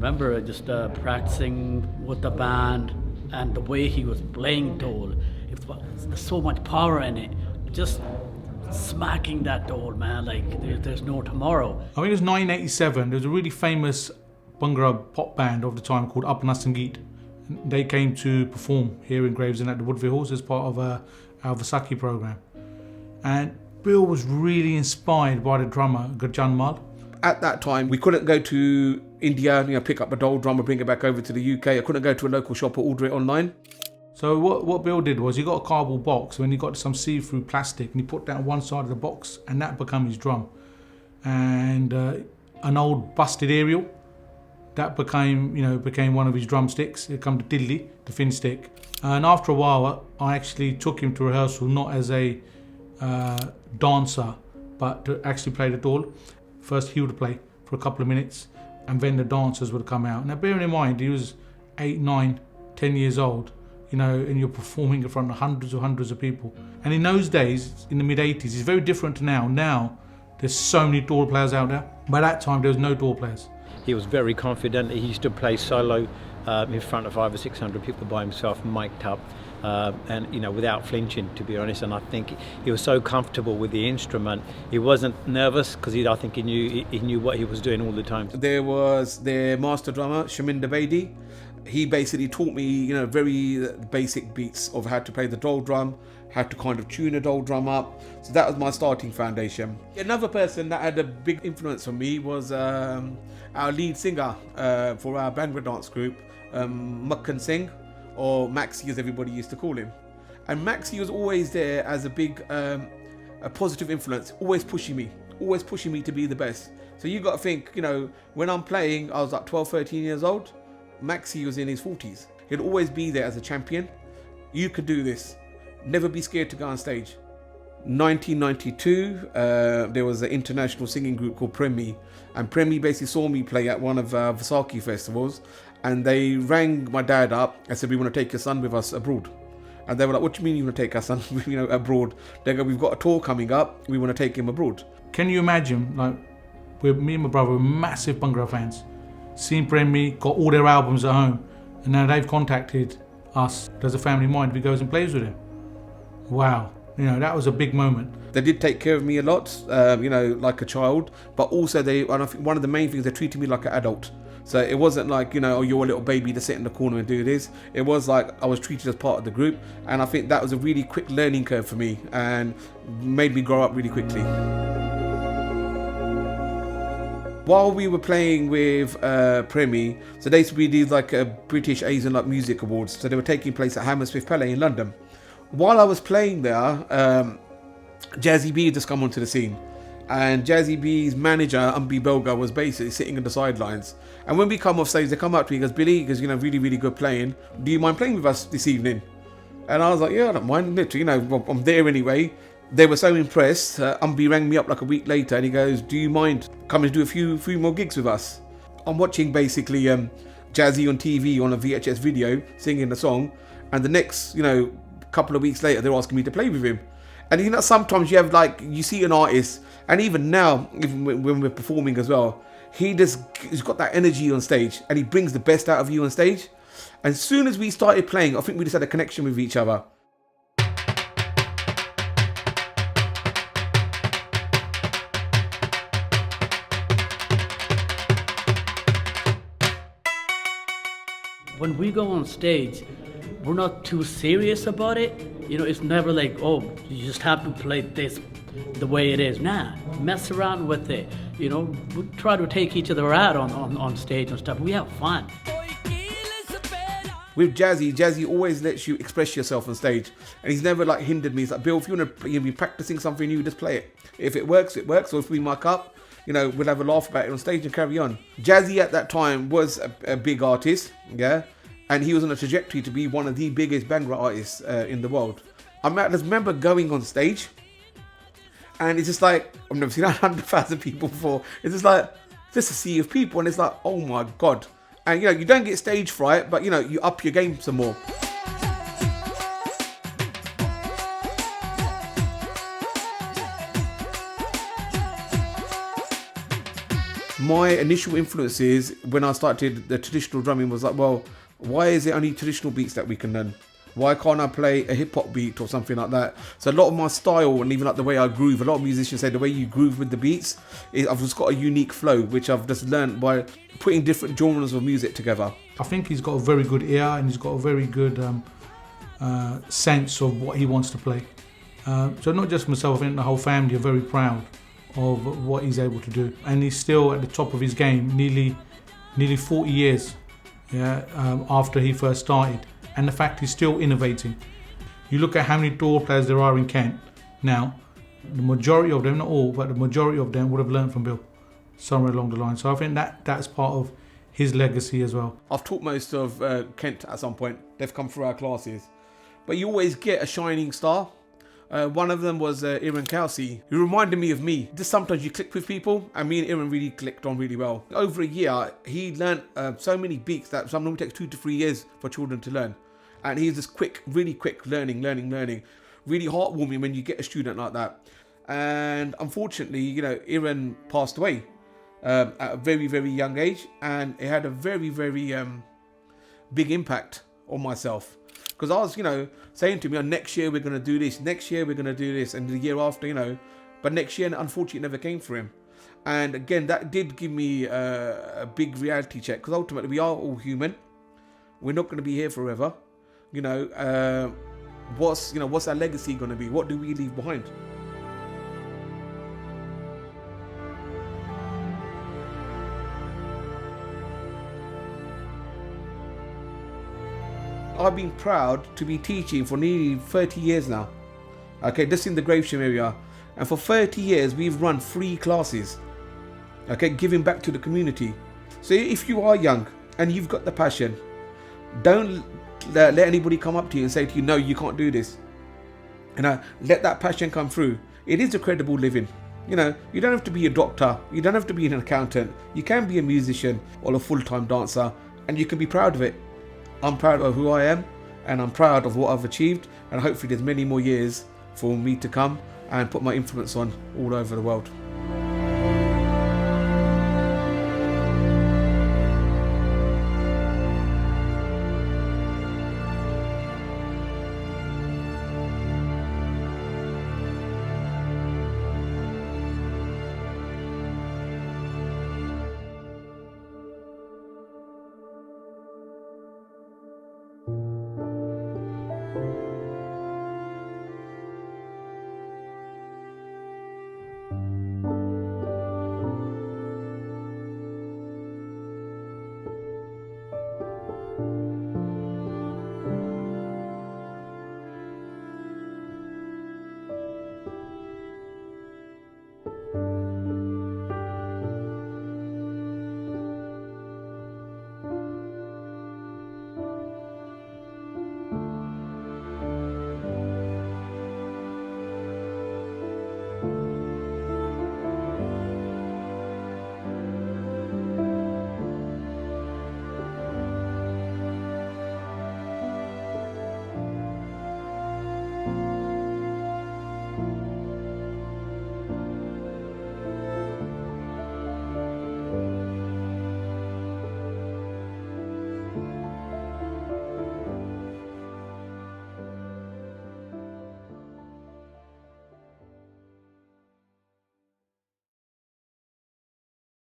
remember just practicing with the band and the way he was playing dhol. There's so much power in it. Just smacking that dhol, man, like there's no tomorrow. I think it was 1987. There was a really famous Bhangra pop band of the time called Apna Sangeet. They came to perform here in Gravesend at the Woodville Halls as part of our Vaisakhi program. And Bill was really inspired by the drummer, Gurjan Mal. At that time, we couldn't go to India, pick up a dhol drum and bring it back over to the UK. I couldn't go to a local shop or order it online. So what Bill did was he got a cardboard box when he got some see-through plastic and he put that on one side of the box and that became his drum. And an old busted aerial, that became one of his drumsticks. It came to diddly, the fin stick. And after a while, I actually took him to rehearsal, not as a dancer, but to actually play the dhol. First he would play for a couple of minutes and then the dancers would come out. Now bearing in mind, he was 8, 9, 10 years old, and you're performing in front of hundreds of people. And in those days, in the mid-80s, it's very different to now. Now, there's so many dhol players out there. By that time, there was no dhol players. He was very confident. He used to play solo in front of 500 or 600 people by himself, mic'd up, and without flinching, to be honest. And I think he was so comfortable with the instrument. He wasn't nervous because I think he knew what he was doing all the time. There was their master drummer, Shaminder Bedi. He basically taught me, very basic beats of how to play the dhol drum, how to kind of tune a dhol drum up. So that was my starting foundation. Another person that had a big influence on me was our lead singer for our Bhangra dance group, Makkan Singh, or Maxi as everybody used to call him. And Maxi was always there as a big, a positive influence, always pushing me to be the best. So you got to think, when I'm playing, I was like 12, 13 years old. Maxi was in his 40s. He'd always be there as a champion. You could do this. Never be scared to go on stage. 1992, there was an international singing group called Premi, and Premi basically saw me play at one of Vaisakhi festivals, and they rang my dad up and said, "We want to take your son with us abroad." And they were like, "What do you mean you want to take our son abroad?" They go, "We've got a tour coming up. We want to take him abroad." Can you imagine, me and my brother were massive Bhangra fans. Seeing Premi, got all their albums at home, and now they've contacted us as a family mind. We goes and plays with him. Wow, that was a big moment. They did take care of me a lot, like a child, but also and I think one of the main things, they treated me like an adult. So it wasn't like, oh, you're a little baby to sit in the corner and do this. It was like I was treated as part of the group, and I think that was a really quick learning curve for me and made me grow up really quickly. While we were playing with Premi, so they used to be these British Asian Music Awards. So they were taking place at Hammersmith Palais in London. While I was playing there, Jazzy B had just come onto the scene. And Jazzy B's manager, Ambi Belga, was basically sitting on the sidelines. And when we come off stage, they come up to me and goes, "Billy," he goes, really, really good playing. "Do you mind playing with us this evening?" And I was like, "Yeah, I don't mind, literally, I'm there anyway." They were so impressed. Ambi rang me up like a week later and he goes, "Do you mind coming to do a few more gigs with us?" I'm watching basically Jazzy on TV on a VHS video singing the song, and the next couple of weeks later they're asking me to play with him. And sometimes you have you see an artist, and even now, even when we're performing as well, he's got that energy on stage and he brings the best out of you on stage. And as soon as we started playing, I think we just had a connection with each other. When we go on stage, we're not too serious about it. It's never like, "Oh, you just have to play this the way it is." Nah, mess around with it. We try to take each other out on stage and stuff. We have fun. With Jazzy always lets you express yourself on stage, and he's never hindered me. He's like, "Bill, if you want to be practicing something new, just play it. If it works, it works. Or if we muck up, we'll have a laugh about it on stage and carry on." Jazzy at that time was a big artist, yeah, and he was on a trajectory to be one of the biggest Bhangra artists in the world. I just remember going on stage, and it's just like, I've never seen 100,000 people before. It's just a sea of people, and it's like, oh my God. And you don't get stage fright, but you up your game some more. my initial influences when I started the traditional drumming was like, well, why is it only traditional beats that we can learn? Why can't I play a hip hop beat or something like that? So a lot of my style and even like the way I groove, a lot of musicians say the way you groove with the beats, I've just got a unique flow, which I've just learned by putting different genres of music together. I think he's got a very good ear and he's got a very good sense of what he wants to play. So not just myself, I think the whole family are very proud of what he's able to do. And he's still at the top of his game, nearly 40 years after he first started. And the fact he's still innovating. You look at how many dhol players there are in Kent now, the majority of them, not all, but the majority of them would have learned from Bill somewhere along the line. So I think that's part of his legacy as well. I've taught most of Kent at some point. They've come through our classes. But you always get a shining star. One of them was Iran Kelsey, who reminded me of me. Just sometimes you click with people, and me and Iran really clicked on really well. Over a year, he learnt so many beats that some normally takes 2 to 3 years for children to learn. And he's just quick, really quick learning. Really heartwarming when you get a student like that. And unfortunately, Iran passed away at a very, very young age, and it had a very, very big impact on myself. Because I was, saying to me, next year we're going to do this, next year we're going to do this, and the year after, but next year, unfortunately, it never came for him. And again, that did give me a big reality check, because ultimately we are all human. We're not going to be here forever. What's our legacy going to be? What do we leave behind? I've been proud to be teaching for nearly 30 years now. Okay, just in the Gravesham area. And for 30 years, we've run 3 classes. Okay, giving back to the community. So if you are young and you've got the passion, don't let anybody come up to you and say to you, no, you can't do this. Let that passion come through. It is a credible living. You don't have to be a doctor. You don't have to be an accountant. You can be a musician or a full-time dancer, and you can be proud of it. I'm proud of who I am, and I'm proud of what I've achieved, and hopefully there's many more years for me to come and put my influence on all over the world.